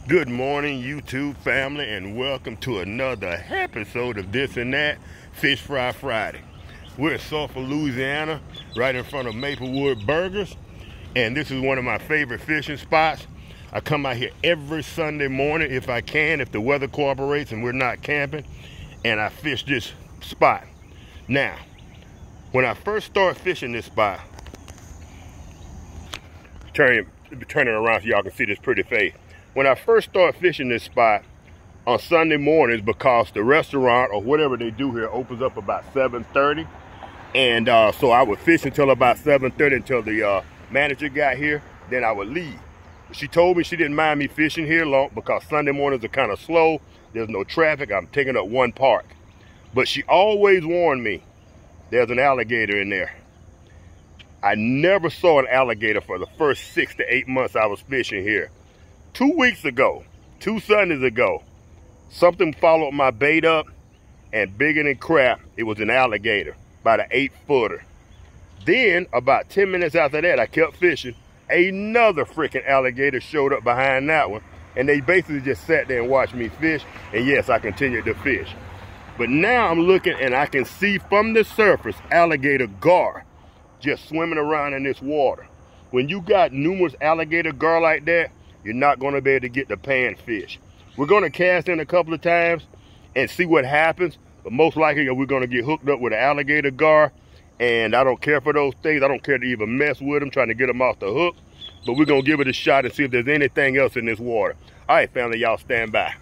Good morning, YouTube family, and welcome to another episode of This and That Fish Fry Friday. We're in Sulphur, Louisiana, right in front of Maplewood Burgers, and this is one of my favorite fishing spots. I come out here every Sunday morning if I can, if the weather cooperates and we're not camping, and I fish this spot. Now, when I first started fishing this spot, turn it around so y'all can see this pretty face. When I first started fishing this spot on Sunday mornings, because the restaurant or whatever they do here opens up about 7:30, and so I would fish until about 7:30 until the manager got here, then I would leave. She told me she didn't mind me fishing here long because Sunday mornings are kind of slow, there's no traffic, I'm taking up one park. But she always warned me, there's an alligator in there. I never saw an alligator for the first 6 to 8 months I was fishing here. 2 weeks ago, 2 Sundays ago, something followed my bait up, and bigger than crap, it was an alligator, about an 8-footer. Then, about 10 minutes after that, I kept fishing. Another freaking alligator showed up behind that one, and they basically just sat there and watched me fish, and yes, I continued to fish. But now I'm looking, and I can see from the surface, alligator gar just swimming around in this water. When you got numerous alligator gar like that, you're not going to be able to get the panfish. We're going to cast in a couple of times and see what happens, but most likely we're going to get hooked up with an alligator gar, and I don't care for those things. I don't care to even mess with them, trying to get them off the hook, but we're going to give it a shot and see if there's anything else in this water. All right, family, y'all stand by.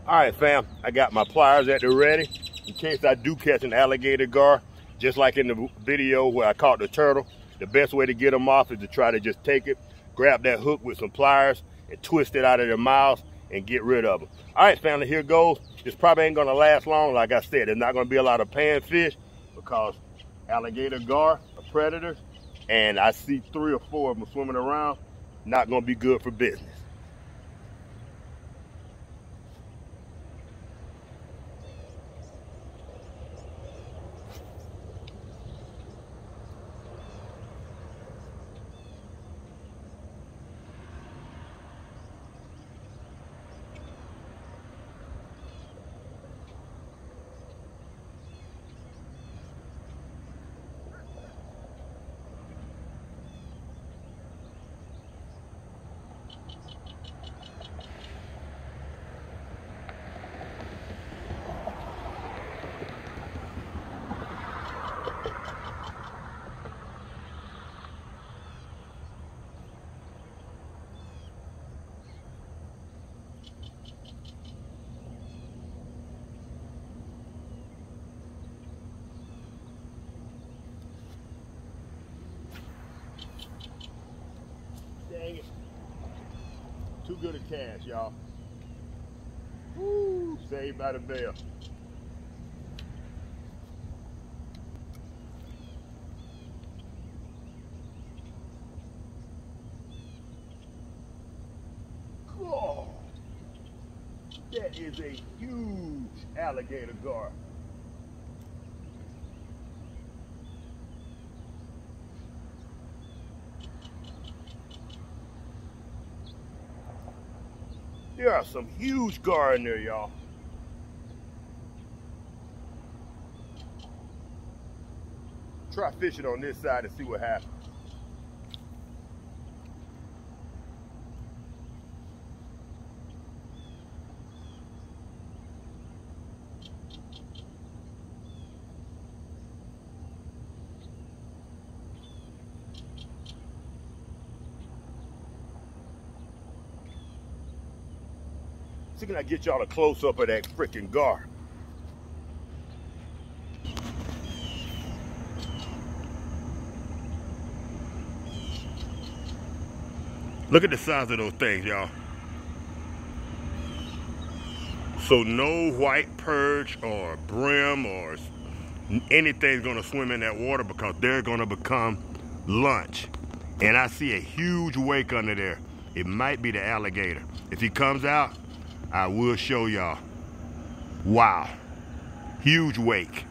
All right, fam, I got my pliers at the ready in case I do catch an alligator gar. Just like in the video where I caught the turtle, the best way to get them off is to try to just take it, grab that hook with some pliers, and twist it out of their mouths and get rid of them. All right, family, here goes. This probably ain't gonna last long. Like I said, there's not gonna be a lot of panfish because alligator gar are predators, and I see 3 or 4 of them swimming around. Not gonna be good for business. Dang it. Too good a cast, y'all. Woo, saved by the bell. Oh, that is a huge alligator gar. There are some huge gar in there, y'all. Try fishing on this side and see what happens. See, can I get y'all a close-up of that freaking gar? Look at the size of those things, y'all. So no white perch or brim or anything's gonna swim in that water because they're gonna become lunch. And I see a huge wake under there. It might be the alligator. If he comes out, I will show y'all. Wow, huge wake.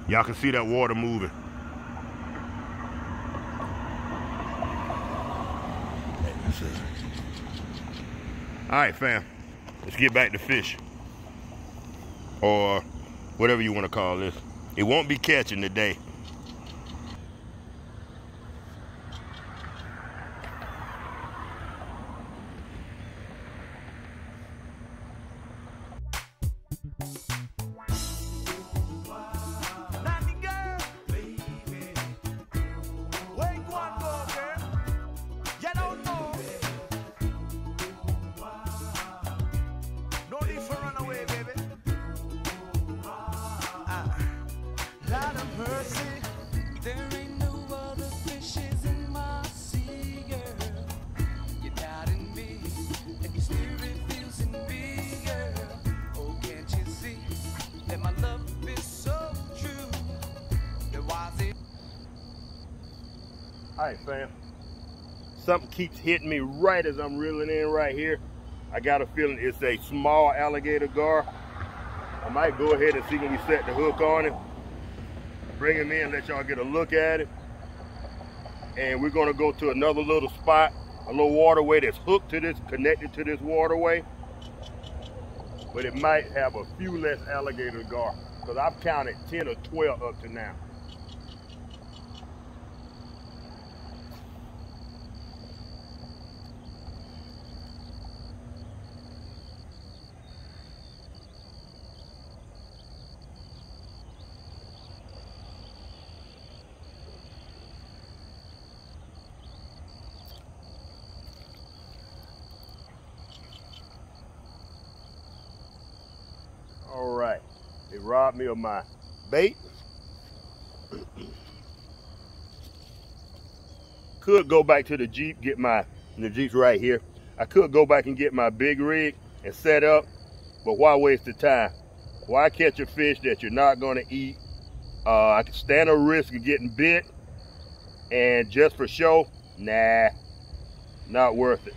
Y'all can see that water moving. All right, fam, let's get back to fish, or whatever you want to call this. It won't be catching today. All right, fam. Something keeps hitting me right as I'm reeling in right here. I got a feeling it's a small alligator gar. I might go ahead and see when we set the hook on it. Bring him in, let y'all get a look at it. And we're gonna go to another little spot, a little waterway that's hooked to this, connected to this waterway. But it might have a few less alligator gar, because I've counted 10 or 12 up to now. All right, they robbed me of my bait. Could go back to the Jeep, the Jeep's right here. I could go back and get my big rig and set up, but why waste the time? Why catch a fish that you're not gonna eat? I can stand a risk of getting bit, and just for show, nah, not worth it.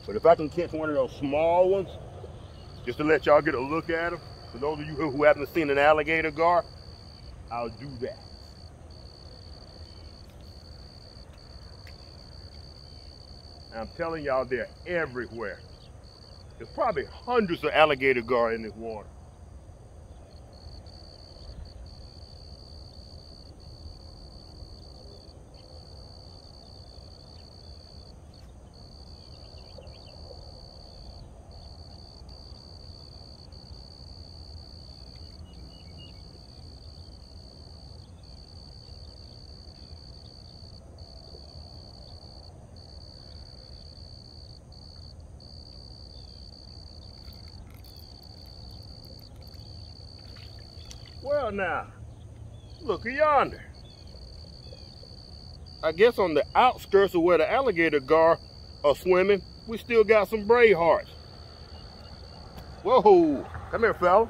But if I can catch one of those small ones, just to let y'all get a look at them, for those of you who haven't seen an alligator gar, I'll do that. And I'm telling y'all, they're everywhere. There's probably hundreds of alligator gar in this water. Well now, look yonder. I guess on the outskirts of where the alligator gar are swimming, we still got some bray hearts. Whoa, come here, fella.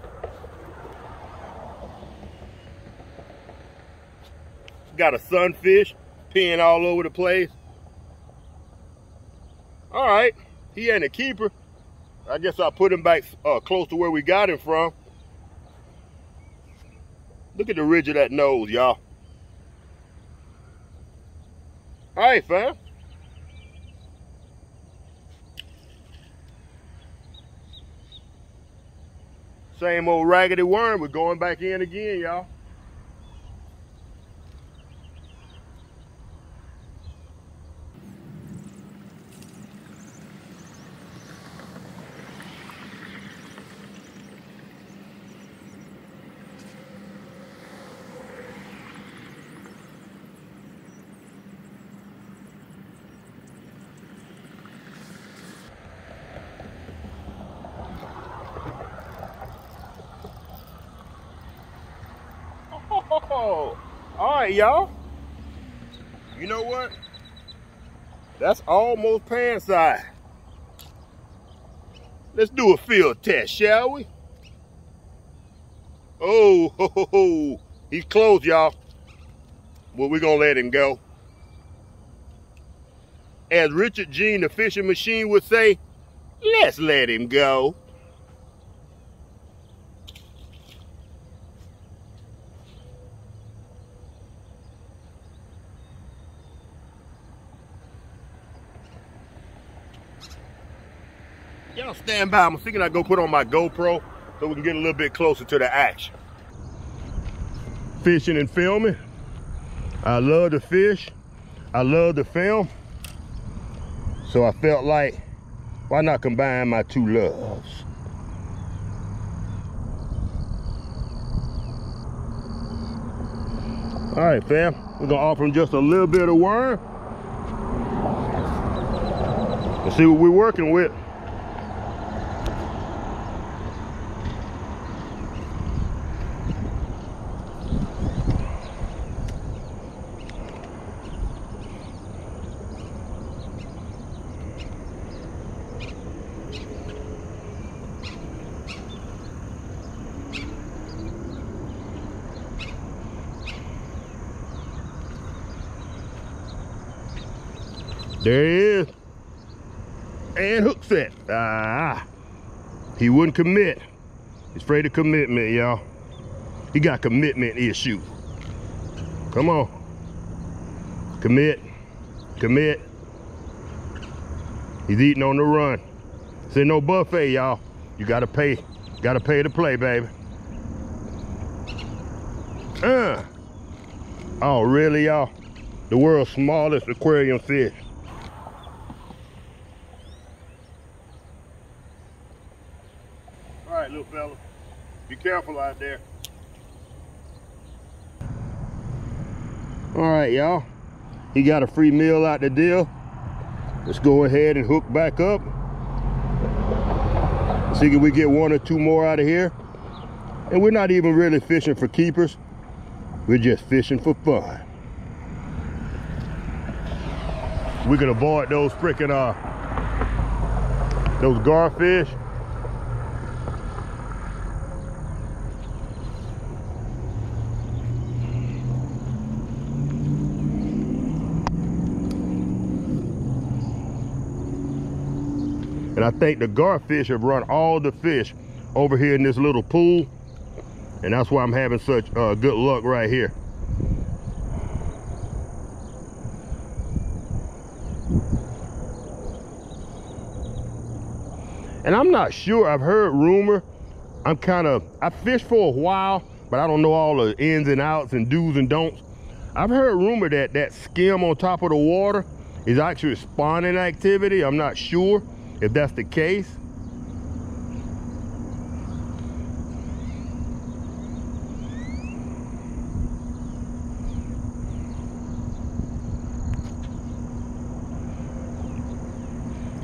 Got a sunfish peeing all over the place. All right, he ain't a keeper. I guess I'll put him back close to where we got him from. Look at the ridge of that nose, y'all. All right, fam. Same old raggedy worm. We're going back in again, y'all. Oh, all right, y'all. You know what? That's almost pan size. Let's do a field test, shall we? Oh, ho, ho, ho. He's close, y'all. Well, we're gonna let him go. as Richard Jean, the fishing machine, would say, let's let him go. Y'all stand by. I'm thinking I'd go put on my GoPro so we can get a little bit closer to the action. Fishing and filming. I love to fish. I love to film. So I felt like, why not combine my two loves? All right, fam. We're gonna offer them just a little bit of worm. Let's see what we're working with. There he is. And hook set. He wouldn't commit. He's afraid of commitment, y'all. He got commitment issue. Come on. Commit. Commit. He's eating on the run. This ain't no buffet, y'all. You gotta pay. Gotta pay to play, baby. Oh, really, y'all? The world's smallest aquarium fish. All right, little fella, be careful out there. All right, y'all, he got a free meal out the deal. Let's go ahead and hook back up. See if we get one or two more out of here. And we're not even really fishing for keepers. We're just fishing for fun. We can avoid those freaking those garfish. And I think the garfish have run all the fish over here in this little pool. And that's why I'm having such good luck right here. And I'm not sure, I've heard rumor, I fished for a while, but I don't know all the ins and outs and do's and don'ts. I've heard rumor that that skim on top of the water is actually spawning activity. I'm not sure if that's the case.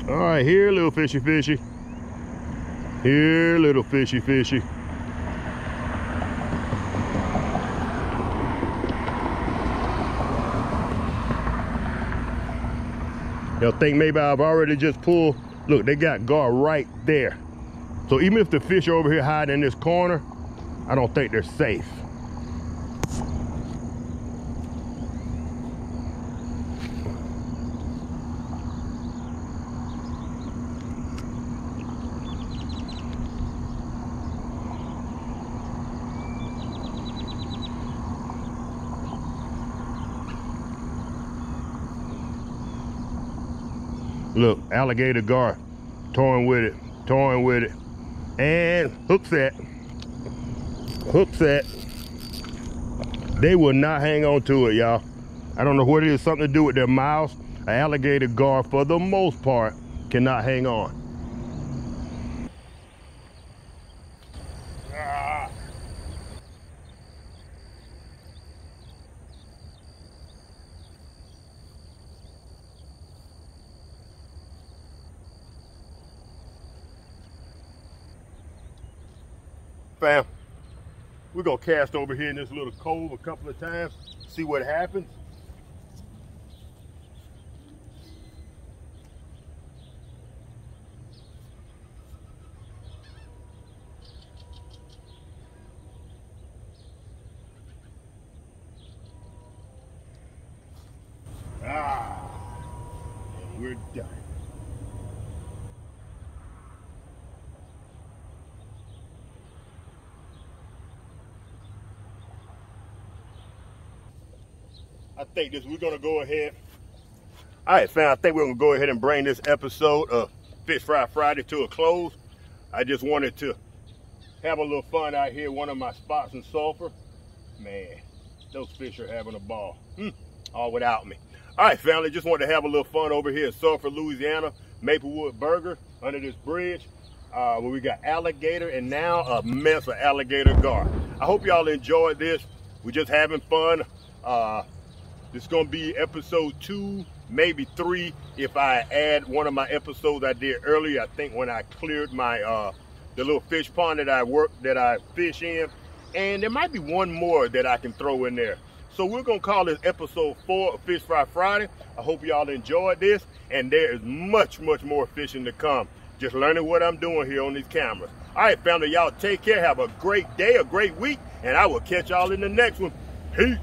All right, here, little fishy fishy. Here, little fishy fishy. They'll think maybe I've already just pulled. Look, they got gar right there. So even if the fish are over here hiding in this corner, I don't think they're safe. Look, alligator gar, toying with it, toying with it. And hook set, hook set. They will not hang on to it, y'all. I don't know what it is, something to do with their mouths. An alligator gar, for the most part, cannot hang on. Fam, we're gonna cast over here in this little cove a couple of times, see what happens. we're done. I think we're gonna go ahead. All right, fam, I think we're gonna go ahead and bring this episode of Fish Fry Friday to a close. I just wanted to have a little fun out here, one of my spots in Sulphur. Man, those fish are having a ball, all without me. All right, family, just wanted to have a little fun over here in Sulphur, Louisiana, Maplewood Burger, under this bridge, where we got alligator and now a mess of alligator gar. I hope y'all enjoyed this. We're just having fun. This is gonna be episode 2, maybe 3, if I add one of my episodes I did earlier. I think when I cleared my the little fish pond that I fish in, and there might be one more that I can throw in there. So we're gonna call this episode 4 of Fish Fry Friday. I hope y'all enjoyed this, and there is much more fishing to come. Just learning what I'm doing here on these cameras. All right, family, y'all take care. Have a great day, a great week, and I will catch y'all in the next one. Peace.